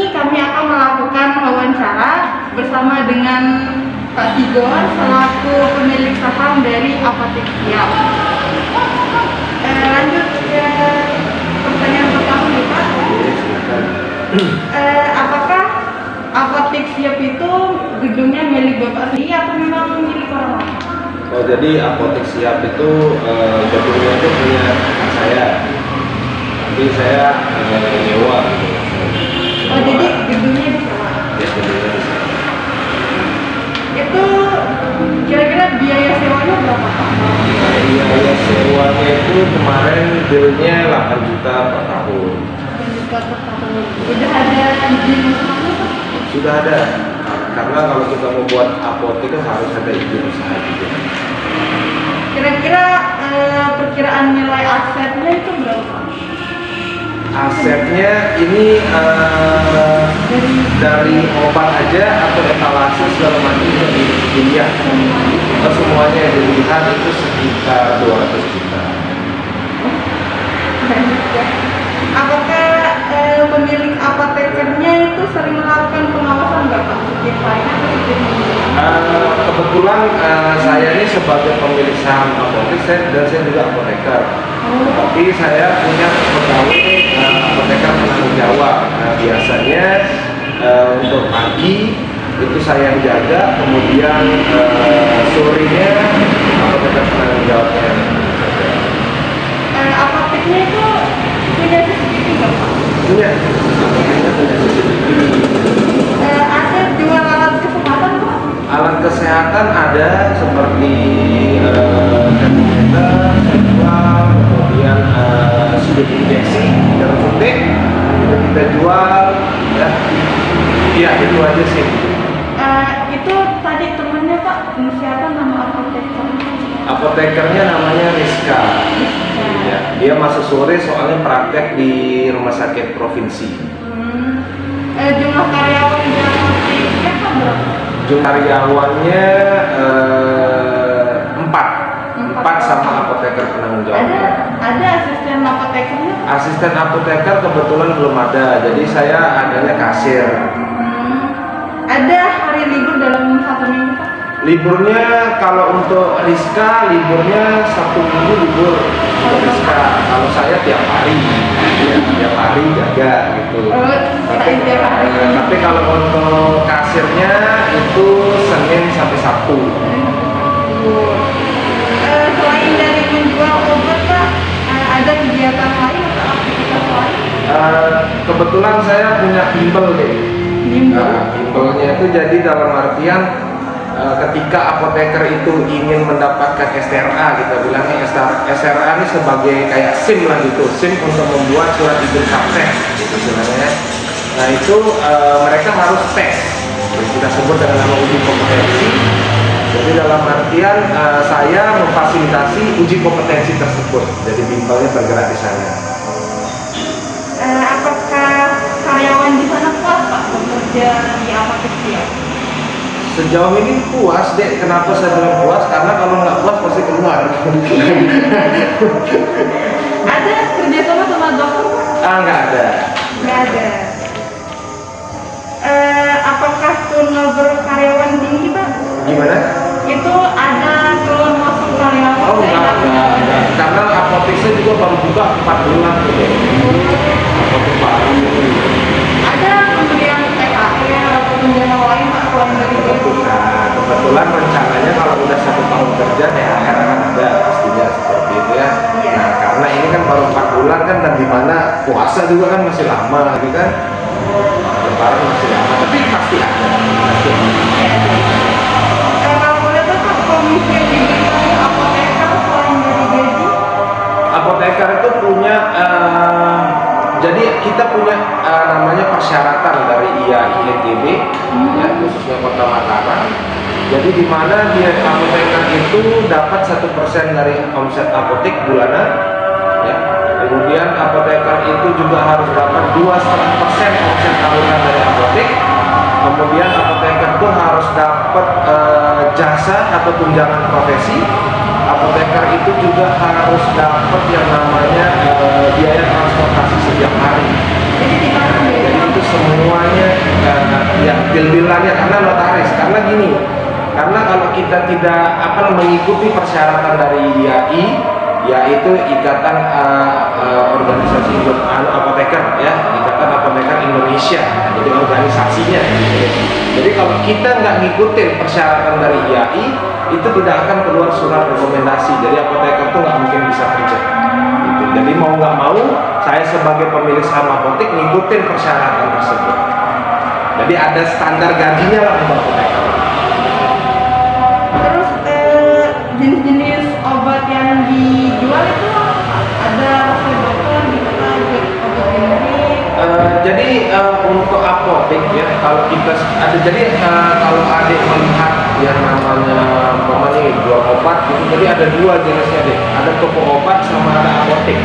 ini kami akan melakukan wawancara bersama dengan Pak Tigor selaku pemilik saham dari Apotek Siap. Lanjut ke pertanyaan pertama nih Pak. Apakah Apotek Siap itu gedungnya milik Bapak sendiri atau memang milik orang lain? Oh, jadi Apotek Siap itu gedungnya itu punya saya, tapi saya nyewa. Oh, jadi gedungnya disewa. Ya, gedungnya disewa. Itu kira-kira biaya sewanya berapa Pak? Biaya sewanya itu kemarin bilnya 8 juta per tahun. 8 juta per tahun. Udah ada izin masuknya Pak? Sudah ada, karena kalau kita mau buat apotek kan harus ada izin usaha juga. Kira-kira perkiraan nilai asetnya itu berapa? Asetnya ini dari obat aja atau etalase segala macam itu dilihat. Semuanya yang dilihat itu sekitar 200 juta. Apakah pemilik apotekernya itu sering melakukan pengawasan nggak Pak? Setiap hari atau setiap minggu? Kebetulan saya ini sebagai pemilik saham apotek dan saya juga apoteker. Tapi saya punya pegawai apoteker penanggung jawab. Nah, biasanya untuk pagi itu saya yang jaga, kemudian sorenya apoteker penanggung jawabnya. Apoteknya itu punya CCTV nggak Pak? Punya, apoteknya punya CCTV. Ada jual alat kesehatan Pak? Alat kesehatan ada seperti termometer, jadwal, kemudian sudah injeksi, jarum suntik itu kita jual, ya. Iya itu aja sih. Itu tadi temennya Pak, siapa nama apotekernya? Apotekernya namanya Rizka. Ya, dia masuk sore soalnya praktek di rumah sakit provinsi. Jumlah karyawan di apoteknya kan berapa? Jumlah karyawannya 4 sama apoteker penanggung jawabnya. Ada asisten apotekernya? Asisten apoteker kebetulan belum ada, jadi saya adanya kasir. Ada hari libur dalam 1 minggu Pak? Liburnya kalau untuk Rizka liburnya 1 minggu libur untuk Rizka. Kalau saya tiap hari, ya, tiap hari jaga gitu. Tapi kalau untuk kasirnya itu Senin sampai Sabtu. Selain dari menjual obat Pak, ada kegiatan lain atau aktivitas lain? Kebetulan saya punya bimbel deh. Bimbelnya itu jadi dalam artian ketika apoteker itu ingin mendapatkan STRA, kita bilangnya STRA ini sebagai kayak SIM lah gitu, SIM untuk membuat surat izin praktek gitu sebenarnya. Nah itu mereka harus tes, kita sebut dengan nama uji kompetensi. Jadi dalam artian saya memfasilitasi uji kompetensi tersebut, jadi bimbelnya bergerak di sana. Apakah karyawan di sana puas Pak bekerja di Apotek Siap? Sejauh ini puas deh. Kenapa saya bilang puas? Karena kalau nggak puas pasti keluar. Ada kerjasama sama dokter Pak? Nggak ada. Nggak ada. Apakah turnover karyawan tinggi Pak? Gimana? Itu ada keluar masuk karyawan? Oh enggak. Karena apotek saya juga baru buka 4 bulan gitu. Apotek baru. Ada pemberian THR atau tunjangan lain Pak selain dari itu? Kebetulan rencananya kalau udah 1 tahun kerja THR akan ada pastinya seperti itu ya. Iya. Nah karena ini kan baru 4 bulan kan, dan dimana puasa juga kan masih lama gitu kan. Lebaran masih lama, tapi pasti ada. Kalau boleh tahu Pak, komisi yang diberikan apoteker selain dari gaji? Apoteker itu punya jadi kita punya namanya persyaratan dari IAINTB ya, khususnya Kota Mataram. Jadi di mana dia apoteker itu dapat 1% dari omset apotek bulanan ya. Kemudian apoteker itu juga harus dapat 2,5% omset tahunan dari apotek. Kemudian apoteker itu harus dapat jasa atau tunjangan profesi. Apoteker itu juga harus dapat yang namanya biaya transportasi setiap hari. Jadi di mana Jadi itu semuanya deal-dealannya karena notaris. Karena gini, karena kalau kita tidak mengikuti persyaratan dari IAI, yaitu Ikatan Organisasi Apoteker, ya, Ikatan Apoteker Indonesia, jadi organisasinya. Jadi kalau kita nggak ngikutin persyaratan dari IAI, itu tidak akan keluar surat rekomendasi. Jadi apoteker itu nggak mungkin bisa kerja. Gitu. Jadi mau nggak mau, saya sebagai pemilik saham apotek ngikutin persyaratan tersebut. Jadi ada standar gajinya lah untuk apoteker. Terus jenis-jenis obat yang dijual itu ada resep dokter gitu kan, obat generik. Jadi untuk apotek ya, kalau kita ada, jadi kalau adik melihat yang namanya jual obat itu, jadi ada dua jenisnya deh, ada toko obat sama ada apotek.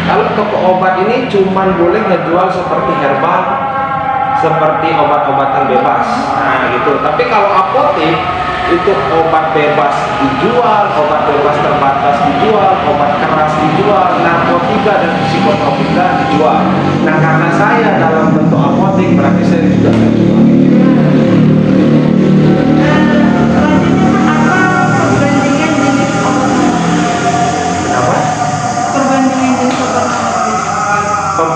Kalau toko obat ini cuman boleh ngejual seperti herbal, seperti obat-obatan bebas, nah gitu. Tapi kalau apotek itu obat bebas dijual, obat bebas terbatas dijual, obat keras dijual, narkotika dan psikotropika dijual. Nah karena saya dalam bentuk apotek, berarti saya juga menjual.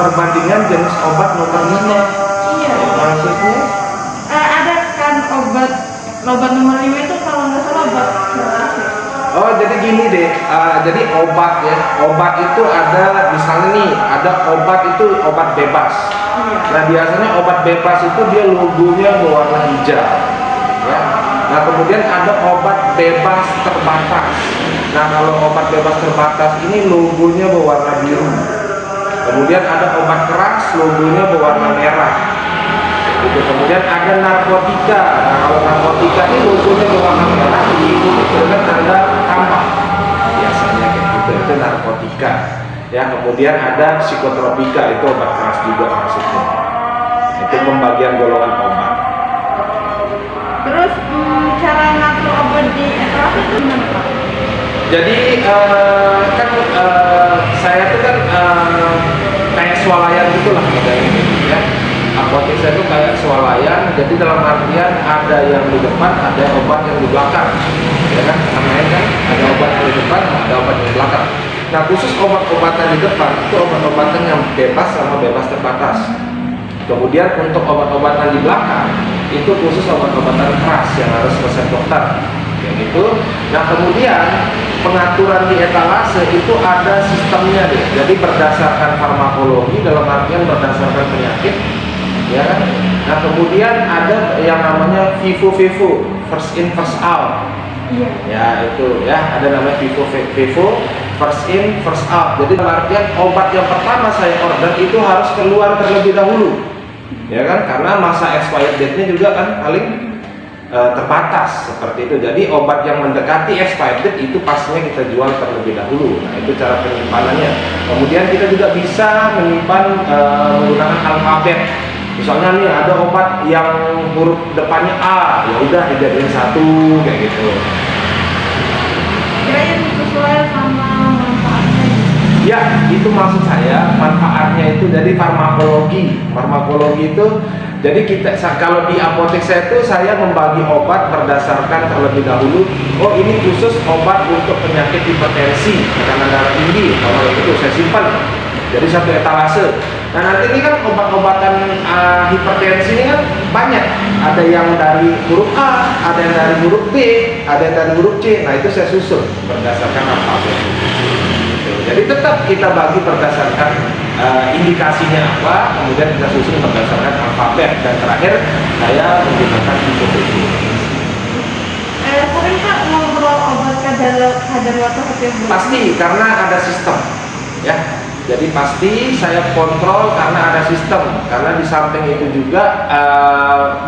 Perbandingan jenis obat nomor 5. Iya. Maksudnya? Ada kan obat nomor 5 itu kalau nggak salah obat keras ya. Oh jadi gini deh, jadi obat ya, obat itu ada misalnya nih, ada obat itu obat bebas. Iya. Nah biasanya obat bebas itu dia logonya berwarna hijau, ya. Nah kemudian ada obat bebas terbatas. Nah kalau obat bebas terbatas ini logonya berwarna biru. Kemudian ada obat keras, logonya berwarna merah. Gitu. Kemudian ada narkotika. Nah, kalau narkotika ini logonya berwarna merah, diikuti dengan tanda tambah. Biasanya kayak gitu, itu narkotika. Ya, kemudian ada psikotropika, itu obat keras juga maksudnya. Itu pembagian golongan obat. Terus cara ngatur obat di etalase itu gimana Pak? Jadi kan saya tuh kan kayak swalayan gitulah modelnya ya. Apotek saya tuh kayak swalayan, jadi dalam artian ada yang di depan, ada obat yang di belakang, ya kan? Namanya kan ada obat yang di depan, ada obat yang di belakang. Nah khusus obat-obatan di depan itu obat-obatan yang bebas sama bebas terbatas. Kemudian untuk obat-obatan di belakang itu khusus obat-obatan keras yang harus resep dokter, kayak gitu. Nah kemudian pengaturan di etalase itu ada sistemnya deh. Jadi berdasarkan farmakologi, dalam artian berdasarkan penyakit, ya kan? Nah kemudian ada yang namanya FIFO, first in first out. Iya. Ya itu ya, ada namanya FIFO, first in first out. Jadi dalam artian obat yang pertama saya order itu harus keluar terlebih dahulu, ya kan? Karena masa expired date-nya juga kan paling terbatas seperti itu. Jadi obat yang mendekati expired date itu pastinya kita jual terlebih dahulu. Nah itu cara penyimpanannya. Kemudian kita juga bisa menyimpan menggunakan alfabet. Misalnya nih ada obat yang huruf depannya A, ya udah dijadiin satu kayak gitu. Kira-kira sesuai sama manfaatnya. Ya, itu maksud saya, manfaatnya itu jadi farmakologi itu. Jadi kita kalau di apotek saya itu saya membagi obat berdasarkan terlebih dahulu. Oh ini khusus obat untuk penyakit hipertensi, tekanan darah tinggi. Kalau itu saya simpan. Jadi satu etalase. Nah nanti ini kan obat-obatan hipertensi ini kan banyak. Ada yang dari huruf A, ada yang dari huruf B, ada yang dari huruf C. Nah itu saya susun berdasarkan alfabet. Jadi tetap kita bagi berdasarkan indikasinya apa, kemudian kita susun berdasarkan alfabet, dan terakhir saya menggunakan FIFO. Sering Pak ngobrol obat kadaluarsa setiap bulan? Pasti, karena ada sistem, ya. Jadi pasti saya kontrol karena ada sistem. Karena di samping itu juga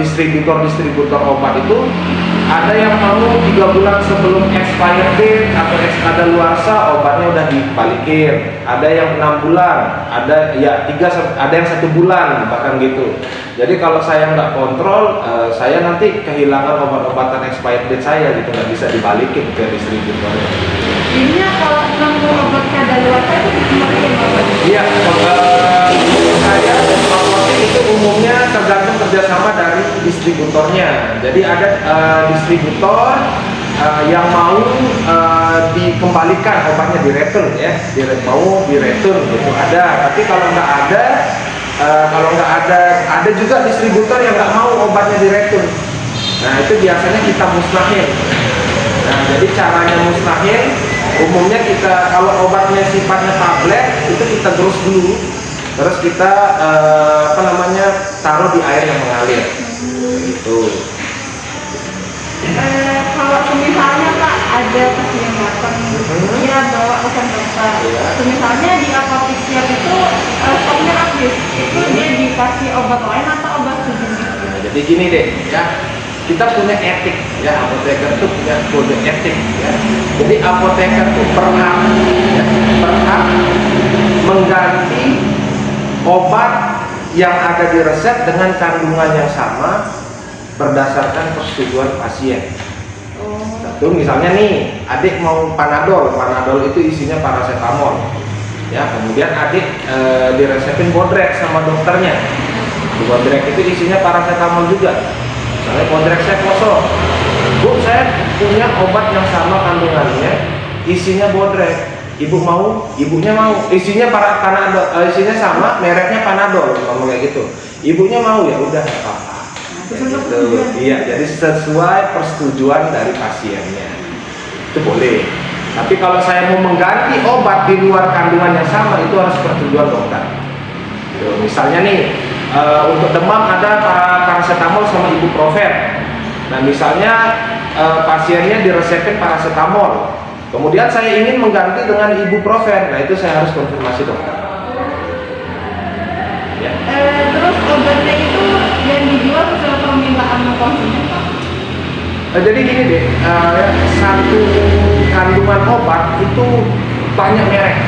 distributor obat itu ada yang mau 3 bulan sebelum expired date atau kadaluarsa obatnya udah dibalikin. Ada yang 6 bulan, ada ya 3, ada yang 1 bulan bahkan gitu. Jadi kalau saya nggak kontrol, saya nanti kehilangan obat-obatan expired date saya gitu, nggak bisa dibalikin ke distributornya. Ini kalau nunggu obat kadaluarsa itu dikemarin Bapak? Iya, saya apotek itu umumnya tergantung kerjasama dari distributornya. Jadi ada distributor yang mau dikembalikan obatnya di return ya, mau di return gitu ada. Tapi kalau nggak ada, ada juga distributor yang nggak mau obatnya di return. Nah itu biasanya kita musnahin. Nah jadi caranya musnahin, umumnya kita kalau obatnya sifatnya tablet itu kita gerus dulu, terus kita taruh di air yang mengalir. Gitu. Kalau misalnya Pak ada pasien datang, dia bawa obat dokter. Misalnya di apotek siap itu stoknya habis, itu dia dikasih obat lain atau obat sejenis? Nah, jadi gini deh, ya kita punya etik, ya apoteker itu punya kode etik, ya. Jadi apoteker itu berhak mengganti obat yang ada di resep dengan kandungan yang sama berdasarkan persetujuan pasien. Satu, misalnya nih, adik mau panadol itu isinya paracetamol. Ya, kemudian adik diresepin Bodrek sama dokternya. Di Bodrek itu isinya paracetamol juga. Misalnya Bodrek saya kosong. Bu, saya punya obat yang sama kandungannya, isinya Bodrek. Ibu mau, ibunya mau, isinya panadol, isinya sama, mereknya Panadol, ngomong kayak gitu. Ibunya mau, ya udah nggak apa-apa. Gitu. Iya, jadi sesuai persetujuan dari pasiennya itu boleh. Tapi kalau saya mau mengganti obat di luar kandungan yang sama, itu harus persetujuan dokter. Misalnya nih, untuk demam ada paracetamol sama ibuprofen. Nah misalnya pasiennya diresepin paracetamol, kemudian saya ingin mengganti dengan ibuprofen, nah itu saya harus konfirmasi dokter. Ya. Terus obatnya itu yang dijual sesuai permintaan konsumen Pak? Jadi gini deh, satu kandungan obat itu banyak merek.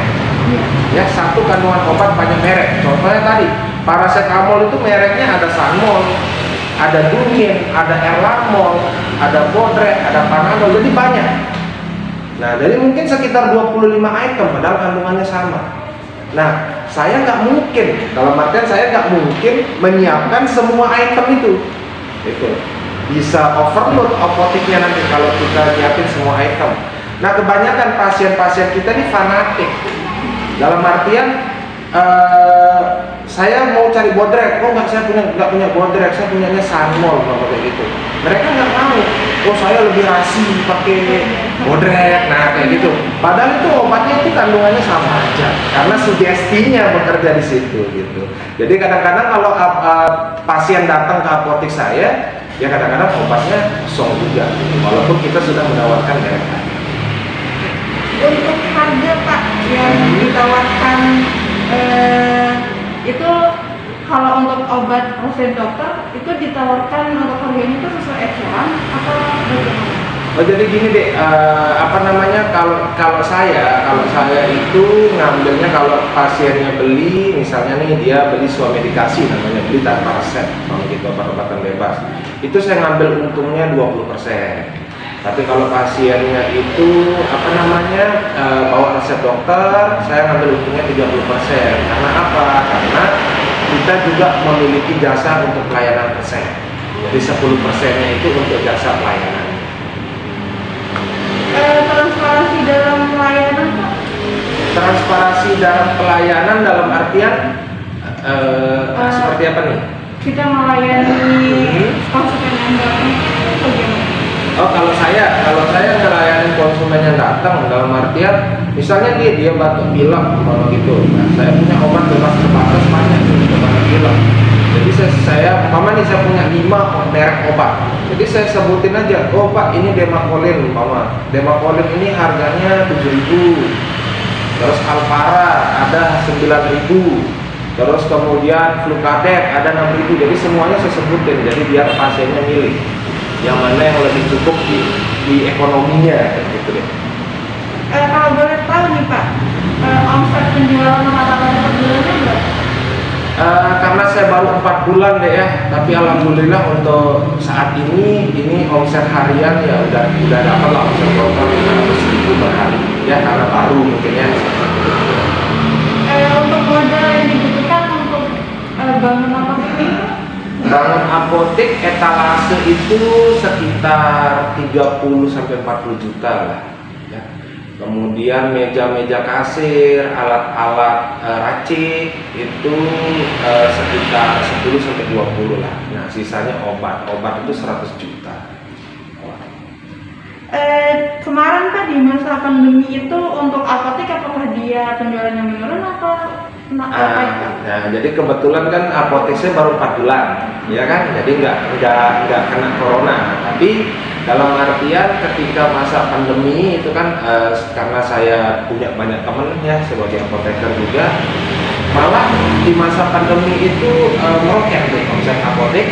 Ya, satu kandungan obat banyak merek. Contohnya tadi, paracetamol itu mereknya ada Sanmol, ada Dumin, ada Erlamol, ada Bodrek, ada Panadol, jadi banyak. Nah, jadi mungkin sekitar 25 item padahal kandungannya sama. Nah, saya nggak mungkin, dalam artian saya nggak mungkin menyiapkan semua item itu. Itu bisa overload apoteknya nanti kalau kita nyiapin semua item. Nah, kebanyakan pasien-pasien kita ini fanatik. Dalam artian saya mau cari Bodrek, saya nggak punya Bodrek, saya punyanya Sanmol, kayak gitu. Mereka nggak mau, saya lebih rasi pakai Bodrek, nah kayak gitu. Padahal itu obatnya itu kandungannya sama aja, karena sugestinya bekerja di situ gitu. Jadi kadang-kadang kalau pasien datang ke apotek saya, ya kadang-kadang obatnya kosong juga, gitu, walaupun kita sudah menawarkan merek lain. Untuk harga Pak yang ditawarkan itu kalau untuk obat resep dokter itu ditawarkan untuk harganya itu sesuai eceran atau bagaimana? Jadi gini deh, kalau saya itu ngambilnya kalau pasiennya beli, misalnya nih dia beli swamedikasi namanya, beli tanpa resep, kalau gitu obat-obatan bebas, itu saya ngambil untungnya 20%. Tapi kalau pasiennya itu bawa resep dokter, saya ngambil untungnya 30%. Karena apa? Karena kita juga memiliki jasa untuk pelayanan resep. Jadi 10%-nya itu untuk jasa pelayanan. Transparansi dalam pelayanan Pak? Transparansi dalam pelayanan dalam artian seperti apa nih? Kita melayani konsumen yang datang bagaimana? Kalau saya ngelayanin konsumen yang datang dalam artian misalnya dia batuk pilek gitu, nah, saya punya obat bebas terbatas banyak untuk batuk pilek. Jadi saya punya 5 merek obat. Jadi saya sebutin aja, Pak ini Demacolin Demacolin ini harganya 7.000. Terus Alpara ada 9.000. Terus kemudian Flucadet ada 6.000. Jadi semuanya saya sebutin, jadi biar pasiennya milih yang mana yang lebih cukup di ekonominya gitu deh. Kalau boleh tahu nih Pak, omset penjualan rata-rata per bulannya berapa? Karena saya baru 4 bulan deh ya, tapi alhamdulillah untuk saat ini omset harian ya udah dapat lah omset total 500.000 per hari ya, karena baru mungkin ya. Untuk modal yang dibutuhkan untuk bangun apa ini? Bangun apotek etalase itu sekitar 30 sampai 40 juta lah ya. Kemudian meja-meja kasir, alat-alat racik itu sekitar 10 sampai 20 lah. Nah, sisanya obat itu 100 juta. Kemarin kan di masa pandemi itu untuk apotek apakah dia penjualannya menurun atau Nah, jadi kebetulan kan apotek saya baru 4 bulan, ya kan, jadi nggak kena corona. Tapi dalam artian ketika masa pandemi itu kan karena saya punya banyak temen ya sebagai apoteker juga, malah di masa pandemi itu meroket deh omset apotek,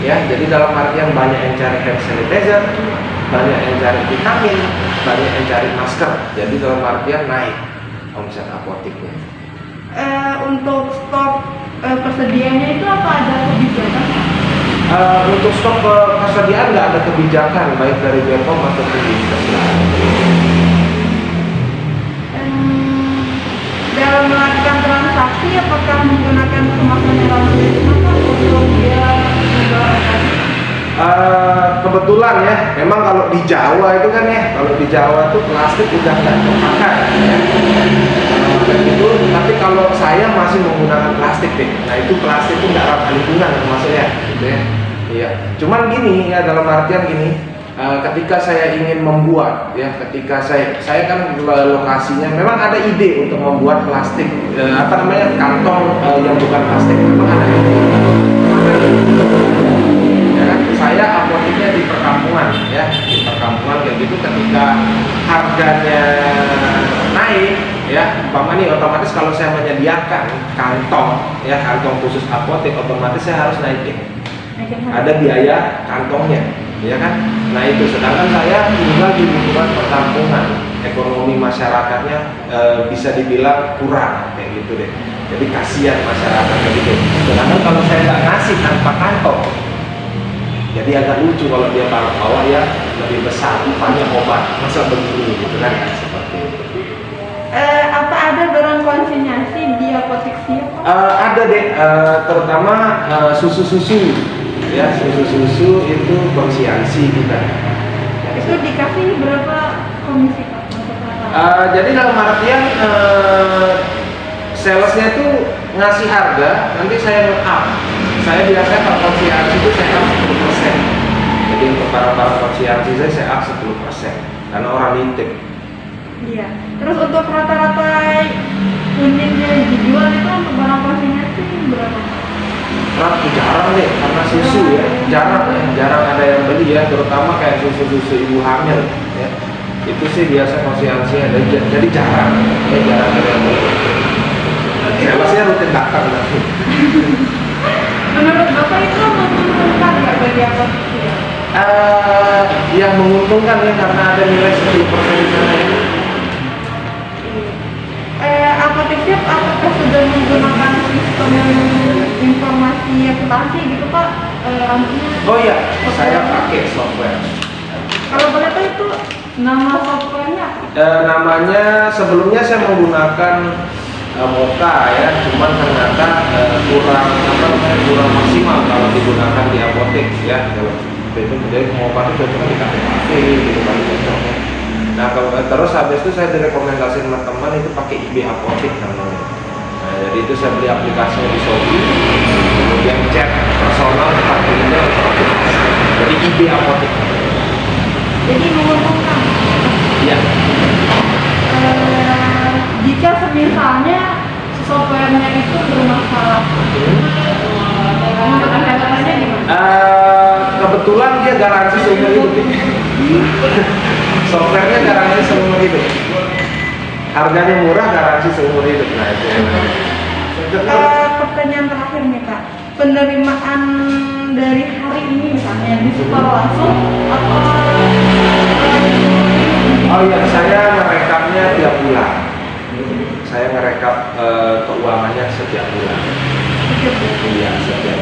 ya. Jadi dalam artian banyak yang cari hand sanitizer, banyak yang cari vitamin, banyak yang cari masker. Jadi dalam artian naik omset apoteknya. Untuk stok persediaannya itu apa ada kebijakan? Untuk stok persediaan nggak ada kebijakan baik dari BPOM ataupun di Kesehatan. Dalam melakukan transaksi apakah menggunakan kemasan yang ramah lingkungan untuk dia juga kebetulan ya, memang kalau di Jawa itu kan ya, kalau di Jawa tuh plastik udah nggak terpakai ya. Gitu, tapi kalau saya masih menggunakan plastik deh. Nah itu plastik itu nggak ramah lingkungan maksudnya, gitu ya. Iya. Cuman gini ya, dalam artian gini, ketika saya ingin membuat ya, ketika saya kan lokasinya memang ada ide untuk membuat plastik kantong yang bukan plastik, memang ada ide. Ya kan, saya apoteknya di perkampungan ya, di perkampungan kayak gitu. Ketika harganya naik ya, nih otomatis kalau saya menyediakan kantong ya, kantong khusus apotek, otomatis saya harus naikin, ada biaya kantongnya ya kan. Nah itu, sedangkan saya tinggal di lingkungan perkampungan, ekonomi masyarakatnya bisa dibilang kurang kayak gitu deh. Jadi kasihan masyarakat kayak gitu. Sedangkan kalau saya nggak ngasih tanpa kantong, jadi agak lucu kalau dia bawa ya lebih besar, rupanya obat, masa begini gitu kan, seperti itu. Apa ada barang konsinyasi di apotek siap? Ada deh, terutama susu-susu ya, susu-susu itu konsinyasi kita. Itu dikasih berapa komisi Pak? Jadi dalam artian salesnya itu ngasih harga, nanti saya up. Saya biasanya kalau konsinyasi itu saya up 10%. Jadi untuk barang-barang konsinyasi saya up 10% karena orang nitip. Iya. Terus untuk rata-rata unit yang dijual itu untuk barang konsinyasi berapa? Jarang deh, karena susu ya, jarang ada yang beli ya, terutama kayak susu ibu hamil ya. Itu sih biasa konsinyasi ada, jadi jarang ada yang beli. Salesnya rutin datang nanti. Menurut Bapak itu menguntungkan nggak bagi apotek ya? Yang menguntungkan ya, karena ada nilai 10% di sana ya. Apotek siap apakah sudah menggunakan sistem informasi akuntansi gitu Pak? Oh iya, saya pakai software. Kalau boleh tahu itu nama softwarenya apa? Namanya sebelumnya saya menggunakan Moka ya, cuman ternyata kurang maksimal kalau digunakan di apotek ya. Kalau itu menjadi Moka itu cocoknya di kafe gitu kan cocoknya. Nah terus habis itu saya direkomendasikan sama teman itu pakai IB Apotek namanya. Nah jadi itu saya beli aplikasinya di Shopee, kemudian chat personal pakai email untuk aplikasi. Jadi IB Apotek. Jadi menguntungkan. Iya. Jika semisalnya softwarenya itu bermasalah, kata-katanya gimana? Kebetulan dia garansi seumur hidup. Softwarenya garansi seumur hidup. Harganya murah, garansi seumur hidup. Nah itu. Pertanyaan terakhir nih Kak, penerimaan dari hari ini misalnya disetor langsung atau? Oh iya, saya merekamnya tiap bulan. Saya merekap keuangannya setiap bulan. Iya, setiap